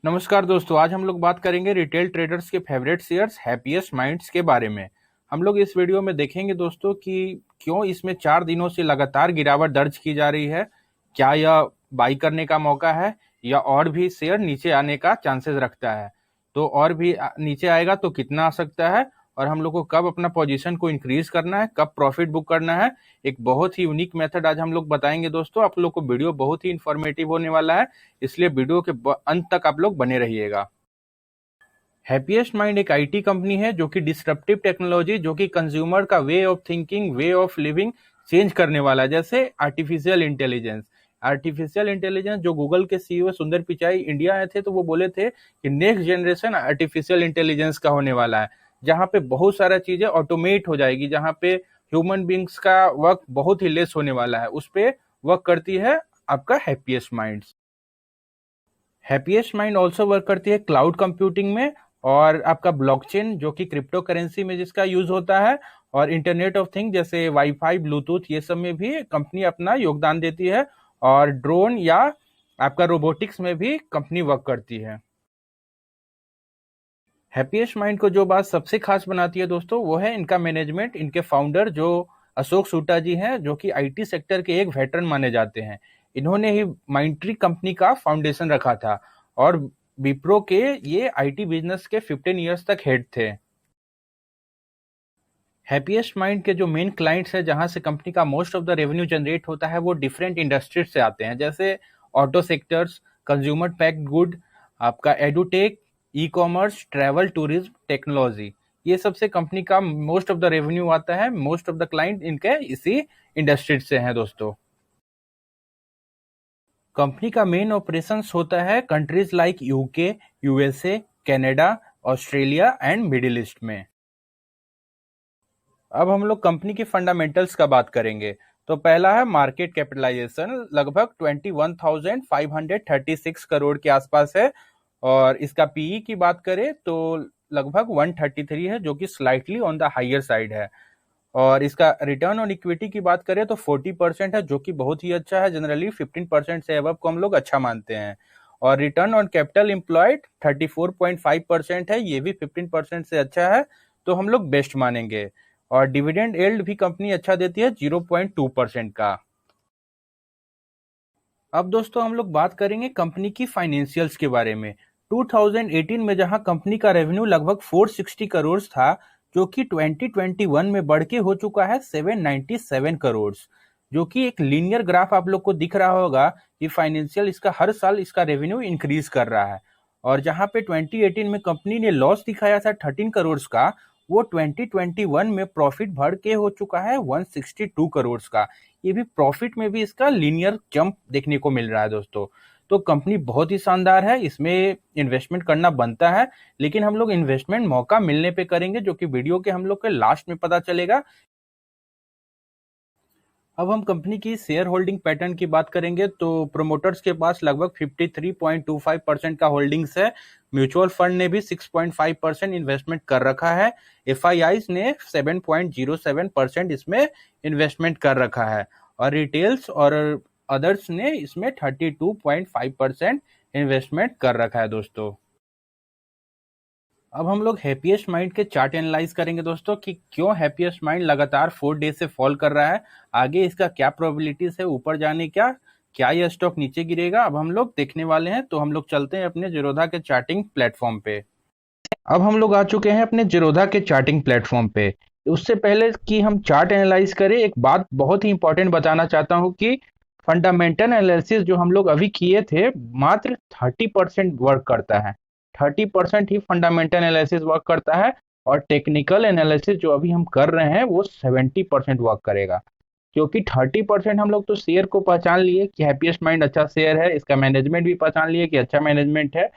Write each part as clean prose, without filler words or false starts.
नमस्कार दोस्तों, आज हम लोग बात करेंगे रिटेल ट्रेडर्स के फेवरेट शेयर्स हैप्पीएस्ट माइंड्स के बारे में। हम लोग इस वीडियो में देखेंगे दोस्तों कि क्यों इसमें 4 दिनों से लगातार गिरावट दर्ज की जा रही है। क्या यह बाई करने का मौका है या और भी शेयर नीचे आने का चांसेस रखता है? तो और भी नीचे आएगा तो कितना आ सकता है, और हम लोग को कब अपना पोजीशन को इंक्रीज करना है, कब प्रॉफिट बुक करना है। एक बहुत ही यूनिक मेथड आज हम लोग बताएंगे दोस्तों। आप लोग को वीडियो बहुत ही इंफॉर्मेटिव होने वाला है, इसलिए वीडियो के अंत तक आप लोग बने रहिएगा। हैप्पीएस्ट माइंड एक आईटी कंपनी है जो कि डिसरप्टिव टेक्नोलॉजी, जो कि कंज्यूमर का way of thinking, way of living change करने वाला है। जैसे आर्टिफिशियल इंटेलिजेंस जो गूगल के सीईओ सुंदर पिचाई इंडिया आए थे तो वो बोले थे कि नेक्स्ट जनरेशन आर्टिफिशियल इंटेलिजेंस का होने वाला है, जहाँ पे बहुत सारा चीजें ऑटोमेट हो जाएगी, जहाँ पे ह्यूमन बींग्स का वर्क बहुत ही लेस होने वाला है। उस पे वर्क करती है आपका हैप्पीएस्ट माइंड ऑल्सो वर्क करती है क्लाउड कंप्यूटिंग में, और आपका ब्लॉकचेन जो कि क्रिप्टो करेंसी में जिसका यूज होता है, और इंटरनेट ऑफ थिंग जैसे वाईफाई, ब्लूटूथ, ये सब में भी कंपनी अपना योगदान देती है। और ड्रोन या आपका रोबोटिक्स में भी कंपनी वर्क करती है। हैप्पीएस्ट माइंड को जो बात सबसे खास बनाती है दोस्तों, वो है इनका मैनेजमेंट। इनके फाउंडर जो अशोक सूटा जी हैं, जो कि आईटी सेक्टर के एक वेटरन माने जाते हैं। इन्होंने ही माइंडट्री कंपनी का फाउंडेशन रखा था, और विप्रो के ये आईटी बिजनेस के 15 इयर्स तक हेड थे। हैप्पीएस्ट माइंड के जो मेन क्लाइंट्स है, जहां से कंपनी का most of the revenue generate होता है, वो डिफरेंट इंडस्ट्रीज से आते हैं, जैसे auto sectors, consumer packed good, आपका edtech, e commerce, travel, tourism, technology. ये सबसे कंपनी का मोस्ट ऑफ द रेवेन्यू आता है। मोस्ट ऑफ द क्लाइंट इनके इसी इंडस्ट्रीज से हैं दोस्तों। कंपनी का मेन ऑपरेशंस होता है countries like UK, USA, Canada, Australia and middle east में। अब हम लोग कंपनी की फंडामेंटल्स का बात करेंगे। तो पहला है मार्केट कैपिटलाइजेशन, लगभग 21,536 करोड़ के आसपास है। और इसका पीई की बात करें तो लगभग 133 है, जो कि slightly on the higher side है। और इसका रिटर्न ऑन इक्विटी की बात करें तो 40% है, जो कि बहुत ही अच्छा है। जनरली 15% से अबव को हम लोग अच्छा मानते हैं। और रिटर्न ऑन कैपिटल एम्प्लॉयड 34.5% है, ये भी 15% से अच्छा है, तो हम लोग बेस्ट मानेंगे। और डिविडेंड यील्ड भी कंपनी अच्छा देती है, 0.2% का। अब दोस्तों हम लोग बात करेंगे कंपनी की फाइनेंशियल्स के बारे में। 2018 में जहां कंपनी का रेवेन्यू लगभग 460 करोड़ था, जो कि 2021 में बढ़ के हो चुका है 797 करोड़, जो कि एक लीनियर ग्राफ आप लोग को दिख रहा होगा कि फाइनेंशियल इसका हर साल इसका रेवेन्यू इंक्रीज कर रहा है। और जहां पे 2018 में कंपनी ने लॉस दिखाया था 13 करोड़ का, वो 2021 में प्रॉफिट बढ़ के हो चुका है 162 करोड़ का। ये भी प्रॉफिट में भी इसका लीनियर जंप देखने को मिल रहा है दोस्तों। तो कंपनी बहुत ही शानदार है, इसमें इन्वेस्टमेंट करना बनता है, लेकिन हम लोग इन्वेस्टमेंट मौका मिलने पे करेंगे, जो कि वीडियो के हम लोग के लास्ट में पता चलेगा। अब हम कंपनी की शेयर होल्डिंग पैटर्न की बात करेंगे तो प्रोमोटर्स के पास लगभग 53.25% का होल्डिंग्स है। म्यूचुअल फंड ने भी 6.5% इन्वेस्टमेंट कर रखा है। एफआईआईज ने 7.07% इसमें इन्वेस्टमेंट कर रखा है, और रिटेल्स और अदर्स ने इसमें 32.5% इन्वेस्टमेंट कर रखा है दोस्तों। अब हम लोग हैप्पीएस्ट माइंड के चार्ट एनालाइज करेंगे दोस्तों कि क्यों हैप्पीएस्ट माइंड लगातार 4 डे से फॉल कर रहा है, आगे इसका क्या प्रोबेबिलिटीज है ऊपर जाने का, क्या यह स्टॉक नीचे गिरेगा, अब हम लोग देखने वाले हैं। तो हम लोग चलते हैं अपने जीरोधा के चार्टिंग प्लेटफॉर्म पे। अब हम लोग आ चुके हैं अपने जीरोधा के चार्टिंग प्लेटफॉर्म पे। उससे पहले कि हम चार्ट एनालाइज करें, एक बात बहुत ही इंपॉर्टेंट बताना चाहता हूँ कि फंडामेंटल एनालिसिस जो हम लोग अभी किए थे, मात्र 30% वर्क करता है। 30% ही फंडामेंटल एनालिसिस वर्क करता है, और टेक्निकल एनालिसिस जो अभी हम कर रहे हैं वो 70% वर्क करेगा। क्योंकि 30% हम लोग तो शेयर को पहचान लिए कि हैप्पीएस्ट माइंड अच्छा शेयर है, इसका मैनेजमेंट भी पहचान लिए कि अच्छा मैनेजमेंट है,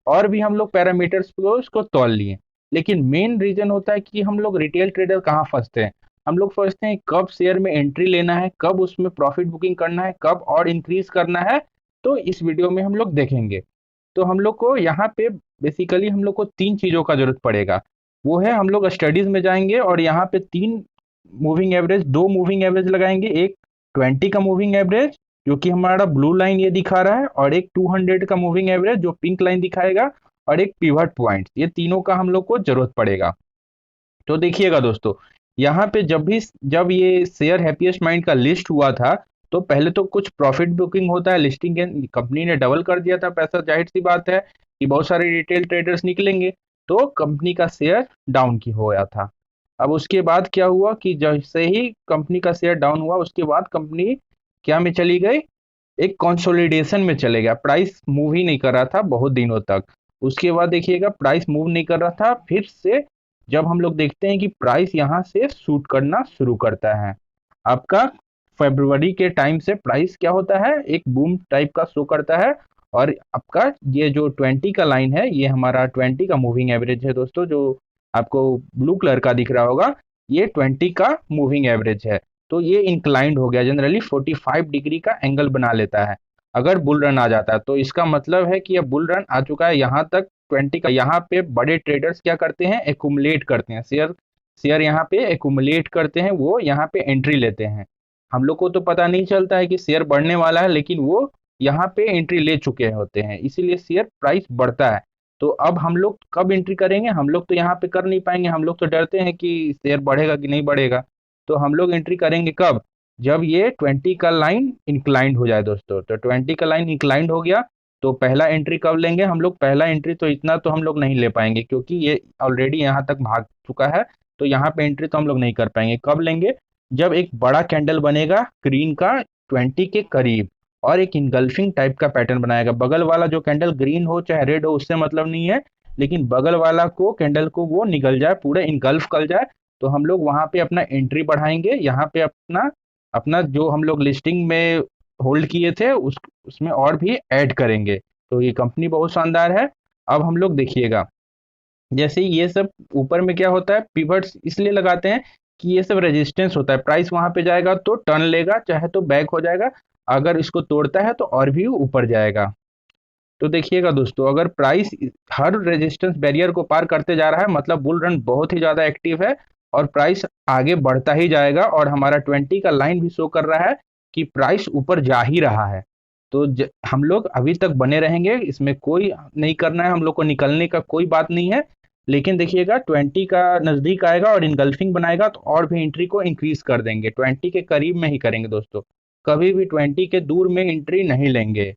और भी हम लोग पैरामीटर्स को इसको तौल लिए। लेकिन मेन रीजन होता है कि हम लोग रिटेल ट्रेडर कहाँ फंसते हैं। हम लोग फंसते हैं कब शेयर में एंट्री लेना है, कब उसमें प्रॉफिट बुकिंग करना है, कब और इंक्रीज करना है। तो इस वीडियो में हम लोग देखेंगे। तो हम लोग को यहाँ पे बेसिकली हम लोग को 3 चीजों का जरूरत पड़ेगा। वो है, हम लोग स्टडीज में जाएंगे और यहाँ पे 3 मूविंग एवरेज, 2 मूविंग एवरेज लगाएंगे, एक 20 का मूविंग एवरेज क्योंकि हमारा ब्लू लाइन ये दिखा रहा है और एक 200 का मूविंग एवरेज जो पिंक लाइन दिखाएगा और एक पिवट पॉइंट, ये तीनों का हम लोग को जरूरत पड़ेगा। तो देखिएगा दोस्तों, यहाँ पे जब ये शेयर हैप्पीएस्ट माइंड का लिस्ट हुआ था, तो पहले तो कुछ प्रॉफिट बुकिंग होता है, लिस्टिंग के कंपनी ने डबल कर दिया था पैसा, जाहिर सी बात है कि बहुत सारे रिटेल ट्रेडर्स निकलेंगे, तो कंपनी का शेयर डाउन की हो गया था। अब उसके बाद क्या हुआ कि जैसे ही कंपनी का शेयर डाउन हुआ, उसके बाद कंपनी क्या में चली गई, एक कंसोलिडेशन में चले गया, प्राइस मूव ही नहीं कर रहा था बहुत दिनों तक। उसके बाद देखिएगा प्राइस मूव नहीं कर रहा था, फिर से जब हम लोग देखते हैं कि प्राइस यहाँ से शूट करना शुरू करता है, आपका फरवरी के टाइम से प्राइस क्या होता है, एक बूम टाइप का शो करता है। और आपका ये जो 20 का लाइन है, ये हमारा 20 का मूविंग एवरेज है दोस्तों, जो आपको ब्लू कलर का दिख रहा होगा, ये 20 का मूविंग एवरेज है। तो ये इंक्लाइंड हो गया, जनरली 45 डिग्री का एंगल बना लेता है अगर बुल रन आ जाता है। तो इसका मतलब है कि अब बुल रन आ चुका है यहाँ तक 20 का। यहाँ पे बड़े ट्रेडर्स क्या करते हैं, एकुमुलेट करते हैं शेयर, शेयर यहाँ पे एकुमुलेट करते हैं, वो यहाँ पे एंट्री लेते हैं। हम लोग को तो पता नहीं चलता है कि शेयर बढ़ने वाला है, लेकिन वो यहाँ पे एंट्री ले चुके होते हैं, इसीलिए शेयर प्राइस बढ़ता है। तो अब हम लोग कब एंट्री करेंगे, हम लोग तो यहाँ पे कर नहीं पाएंगे, हम लोग तो डरते हैं कि शेयर बढ़ेगा कि नहीं बढ़ेगा। तो हम लोग एंट्री करेंगे कब, जब ये 20 का लाइन इंक्लाइंड हो जाए दोस्तों। तो 20 का लाइन इंक्लाइंड हो गया, तो पहला एंट्री कब लेंगे हम लोग, पहला एंट्री तो इतना तो हम लोग नहीं ले पाएंगे, क्योंकि ये ऑलरेडी यहाँ तक भाग चुका है, तो यहाँ पे एंट्री तो हम लोग नहीं कर पाएंगे। कब लेंगे, जब एक बड़ा कैंडल बनेगा ग्रीन का 20 के करीब, और एक इनगल्फिंग टाइप का पैटर्न बनाएगा। बगल वाला जो कैंडल ग्रीन हो चाहे रेड हो उससे मतलब नहीं है, लेकिन बगल वाला को कैंडल को वो निकल जाए, पूरे इनगल्फ कर जाए, तो हम लोग वहां पे अपना एंट्री बढ़ाएंगे। यहाँ पे अपना अपना जो हम लोग लिस्टिंग में होल्ड किए थे उसमें और भी ऐड करेंगे। तो ये कंपनी बहुत शानदार है। अब हम लोग देखिएगा, जैसे ये सब ऊपर में क्या होता है, पिवट्स इसलिए लगाते हैं कि ये सब रेजिस्टेंस होता है, प्राइस वहां पे जाएगा तो टर्न लेगा, चाहे तो बैक हो जाएगा, अगर इसको तोड़ता है तो और भी ऊपर जाएगा। तो देखिएगा दोस्तों, अगर प्राइस हर रेजिस्टेंस बैरियर को पार करते जा रहा है, मतलब बुल रन बहुत ही ज़्यादा एक्टिव है और प्राइस आगे बढ़ता ही जाएगा, और हमारा 20 का लाइन भी शो कर रहा है कि प्राइस ऊपर जा ही रहा है। तो हम लोग अभी तक बने रहेंगे, इसमें कोई नहीं करना है, हम लोग को निकलने का कोई बात नहीं है। लेकिन देखिएगा 20 का नज़दीक आएगा और इनगल्फिंग बनाएगा, तो और भी एंट्री को इंक्रीज कर देंगे, 20 के करीब में ही करेंगे दोस्तों, कभी भी 20 के दूर में एंट्री नहीं लेंगे।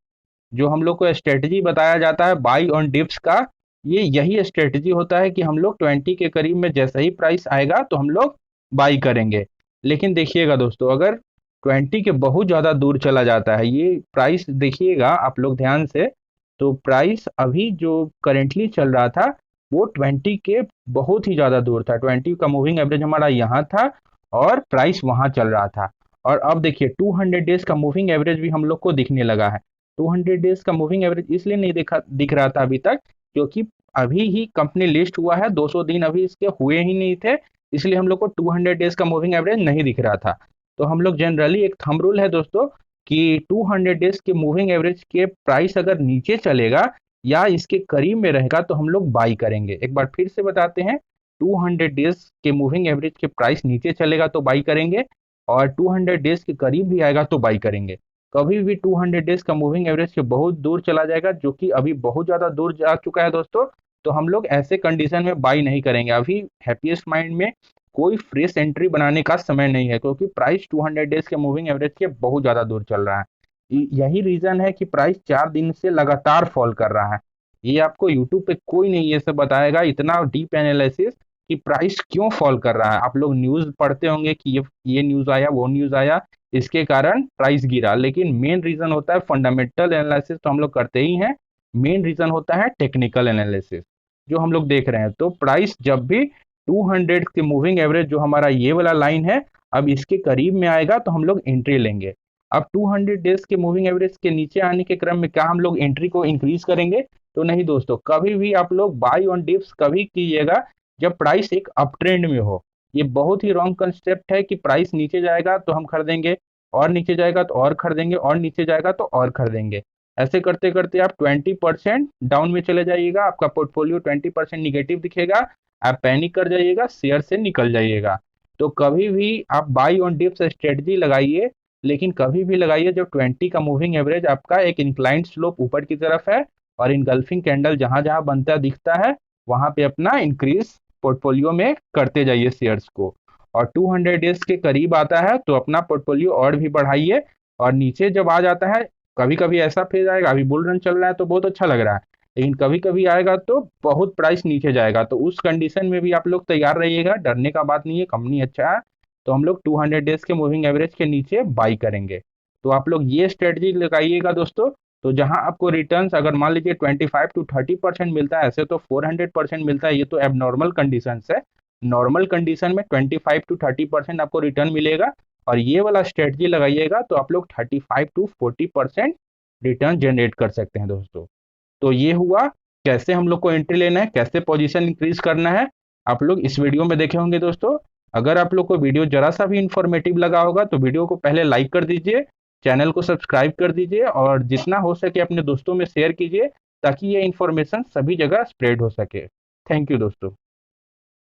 जो हम लोग को स्ट्रेटजी बताया जाता है बाई ऑन डिप्स का, ये यही स्ट्रेटजी होता है कि हम लोग 20 के करीब में जैसे ही प्राइस आएगा तो हम लोग बाई करेंगे। लेकिन देखिएगा दोस्तों, अगर 20 के बहुत ज़्यादा दूर चला जाता है ये प्राइस, देखिएगा आप लोग ध्यान से, तो प्राइस अभी जो करेंटली चल रहा था वो 20 के बहुत ही ज़्यादा दूर था, 20 का मूविंग एवरेज हमारा यहाँ था और प्राइस वहाँ चल रहा था। और अब देखिए 200 डेज का मूविंग एवरेज भी हम लोग को दिखने लगा है। 200 डेज का मूविंग एवरेज इसलिए नहीं दिख रहा था अभी तक, क्योंकि अभी ही कंपनी लिस्ट हुआ है, 200 दिन अभी इसके हुए ही नहीं थे, इसलिए हम लोग को 200 डेज का मूविंग एवरेज नहीं दिख रहा था। तो हम लोग जनरली एक थंब रूल है दोस्तों कि 200 डेज के मूविंग एवरेज के प्राइस अगर नीचे चलेगा या इसके करीब में रहेगा तो हम लोग बाई करेंगे। एक बार फिर से बताते हैं, 200 डेज के मूविंग एवरेज के प्राइस नीचे चलेगा तो बाई करेंगे, और 200 डेज के करीब भी आएगा तो बाई करेंगे। कभी भी 200 डेज का मूविंग एवरेज के बहुत दूर चला जाएगा, जो कि अभी बहुत ज़्यादा दूर जा चुका है दोस्तों, तो हम लोग ऐसे कंडीशन में बाई नहीं करेंगे। अभी हैप्पीएस्ट माइंड में कोई फ्रेश एंट्री बनाने का समय नहीं है, क्योंकि प्राइस 200 डेज के मूविंग एवरेज के बहुत ज़्यादा दूर चल रहा है। यही रीज़न है कि प्राइस 4 दिन से लगातार फॉल कर रहा है। ये आपको यूट्यूब पे कोई नहीं ये सब बताएगा, इतना डीप एनालिसिस कि प्राइस क्यों फॉल कर रहा है। आप लोग न्यूज़ पढ़ते होंगे कि ये न्यूज़ आया, वो न्यूज़ आया, इसके कारण प्राइस गिरा, लेकिन मेन रीजन होता है फंडामेंटल एनालिसिस, तो हम लोग करते ही हैं। मेन रीजन होता है टेक्निकल एनालिसिस, जो हम लोग देख रहे हैं। तो प्राइस जब भी 200 के मूविंग एवरेज जो हमारा ये वाला लाइन है, अब इसके करीब में आएगा तो हम लोग एंट्री लेंगे। अब 200 डेज के मूविंग एवरेज के नीचे आने के क्रम में क्या हम लोग एंट्री को इंक्रीज करेंगे? तो नहीं दोस्तों, कभी भी आप लोग बाई ऑन डिप्स कभी कीजिएगा जब प्राइस एक अप ट्रेंड में हो। ये बहुत ही रॉन्ग कंसेप्ट है कि प्राइस नीचे जाएगा तो हम खरीदेंगे, और नीचे जाएगा तो और खरीदेंगे, और नीचे जाएगा तो और खरीदेंगे। ऐसे करते करते आप 20% डाउन में चले जाइएगा, आपका पोर्टफोलियो 20% निगेटिव दिखेगा, आप पैनिक कर जाइएगा, शेयर से निकल जाइएगा। तो कभी भी आप बाई ऑन डिप्स स्ट्रेटजी लगाइए लेकिन कभी भी लगाइए जब 20 का मूविंग एवरेज आपका एक इंक्लाइंड स्लोप ऊपर की तरफ है और इनगल्फिंग कैंडल जहां जहां बनता दिखता है वहां पे अपना इंक्रीज पोर्टफोलियो में करते जाइए शेयर्स को। और 200 डेज के करीब आता है तो अपना पोर्टफोलियो और भी बढ़ाइए। और नीचे जब आ जाता है, कभी कभी ऐसा फेज आएगा, अभी बुल रन चल रहा है तो बहुत अच्छा लग रहा है, लेकिन कभी कभी आएगा तो बहुत प्राइस नीचे जाएगा, तो उस कंडीशन में भी आप लोग तैयार रहिएगा, डरने का बात नहीं है, कंपनी अच्छा है तो हम लोग 200 डेज के मूविंग एवरेज के नीचे बाई करेंगे। तो आप लोग ये स्ट्रेटजी लगाइएगा दोस्तों। तो जहां आपको रिटर्न्स अगर मान लीजिए 25 to 30% मिलता है, ऐसे तो 400% मिलता है, ये तो एबनॉर्मल कंडीशन है। नॉर्मल कंडीशन में 25 to 30% आपको रिटर्न मिलेगा, और ये वाला स्ट्रेटजी लगाइएगा तो आप लोग 35 to 40% रिटर्न जनरेट कर सकते हैं दोस्तों। तो ये हुआ कैसे हम लोग को एंट्री लेना है, कैसे पोजीशन इंक्रीज करना है, आप लोग इस वीडियो में देखे होंगे दोस्तों। अगर आप लोग को वीडियो जरा सा भी इंफॉर्मेटिव लगा होगा तो वीडियो को पहले लाइक कर दीजिए, चैनल को सब्सक्राइब कर दीजिए, और जितना हो सके अपने दोस्तों में शेयर कीजिए ताकि ये इन्फॉर्मेशन सभी जगह स्प्रेड हो सके। थैंक यू दोस्तों।